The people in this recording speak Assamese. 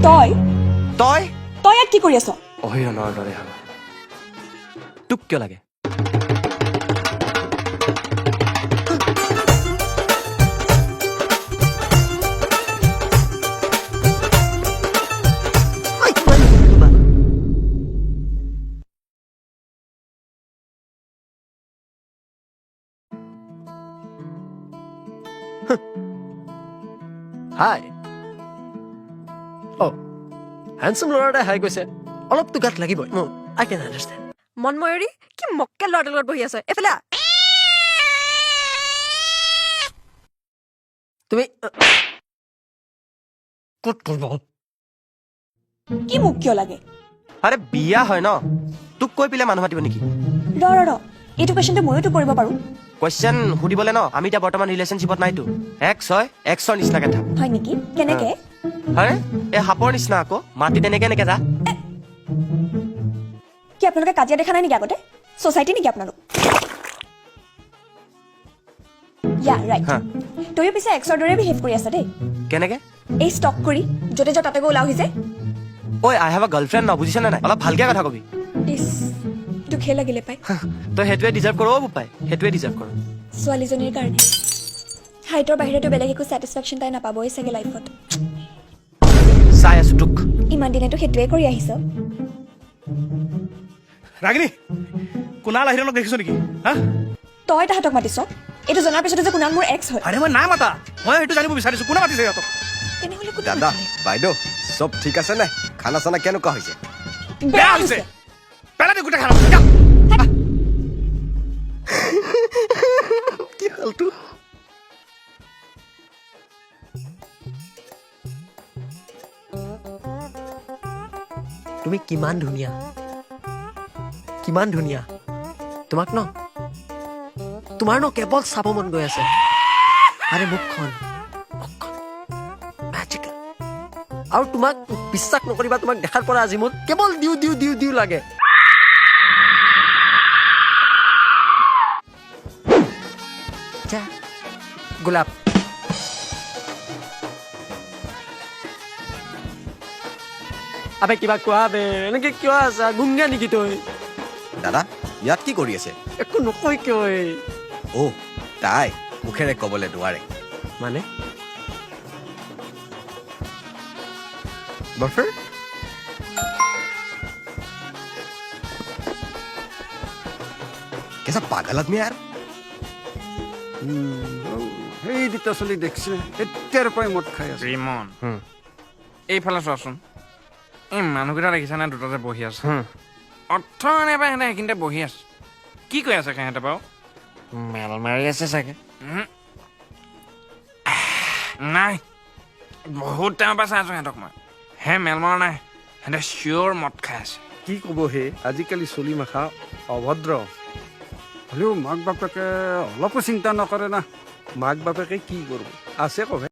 তই তই তই ইয়াত কি কৰি আছ? অহিৰণৰ দৰে হ'ল তোক কিয় লাগে হাই অ' হেণ্ডচাম ল'ৰা এটাই হাই কৈছে অলপতো গাত লাগিবই আই কেন আণ্ডাৰষ্টেণ্ড মনময়ূৰী কি মক্কে ল'ৰাটোৰ লগত বহি আছে এফালে তুমি ক'ত কৰিব কি মোক কিয় লাগে? আৰে বিয়া হয় ন তোক কৈ পেলাই মানুহ মাতিব নেকি ৰ এইটো কুৱেশ্যনটো ময়োতো কৰিব পাৰোঁ। কুৱেশ্যন সুধিবলৈ ন আমি এতিয়া বৰ্তমান ৰিলেশ্যনশ্বিপত নাইতো এক্স হয় এক্সৰ নিচিনাকে থাক হয় নেকি? কেনেকে? হয় এই সাপৰ নিচিনা আকৌ মাটি তেনেকে এনেকে যা কি আপোনালোকে কাজিয়া দেখা নাই নেকি আগতে? ছ'চাইটি নেকি আপোনালোক? ইয়া ৰাইট। হা তয়ো পিছে এক্সৰ দৰে বিহেভ কৰি আছা দেই। কেনেকে এই ষ্টক কৰি য'তে য'ত তাতে গৈ ওলাও যে ঐ আই হেভ আ গাৰ্লফ্ৰেণ্ড ন বুজিছনে নাই অলপ ভালকে কথা কবি ইছ দুখে লাগিলে পাই তই সেইটোৱে ডিজাৰ্ভ কৰ বোপাই সেইটোৱে ডিজাৰ্ভ কৰ ছোৱালীজনীৰ কাৰণে। হাইটৰ বাহিৰতো বেলেগ একো ছেটিছফেকশ্যন তাই নাপাবই চাগে লাইফত। চাই আছো তোক ইমান দিনেতো সেইটোৱে কৰি আহিছ। ৰাগিনী কুণাল আহিৰক দেখিছ নেকি হা তই তাহাঁতক মাতিছ? এইটো জনাৰ পিছতে যে কুণাল মোৰ এক্স হয়। আৰে মই নাই মাতা মই সেইটো জানিব বিচাৰিছো কোনে মাতিছে সিহঁতক তেনেহ'লে কোনে দাদা মাতিলে? বাইদেউ চব ঠিক আছে নে খানা চানা কেনেকুৱা হৈছে বেয়া হৈছে। পেলাই দে গোটেই খানা কি হালটো তুমি কিমান ধুনীয়া তোমাক ন তোমাৰ ন কেৱল চাব মন গৈ আছে আৰে মুখখন মেজিকেল আৰু তোমাক বিশ্বাস নকৰিবা তোমাক দেখাৰ পৰা আজি মোৰ কেৱল দিও লাগে যা গোলাপ আবে কিবা কোৱা বে এনেকে কিয় আছা গুংগা নেকি তই দাদা ইয়াত কি কৰি আছে একো নকয় কিয় এই? অ' তাই মুখেৰে ক'বলৈ নোৱাৰে মানে বৰফৰ কেঁচা পাগল আদমি यार সেই দুটা চলি দেখছে এতিয়াৰ পৰাই মদ খাই আছে ৰিমন এইফালে চোৱাচোন এই মানুহকেইটা দেখিছা নে দুটাতে বহি আছে অৰ্থনে পাই সিহঁতে সেইখিনিতে বহি আছে কি কৈ আছে সিহঁতে বাৰু মেল মাৰি আছে চাগে নাই বহুত টাইমৰ পৰা চাই আছো সিহঁতক মই হে মেল মৰা নাই সিহঁতে চিয়ৰ মদ খাই আছে কি ক'ব হে আজিকালি চলি মাখা অভদ্ৰ হ'লেও মাক বাপেকে অলপো চিন্তা নকৰে না মাক বাপেকে কি কৰিব আছে কবে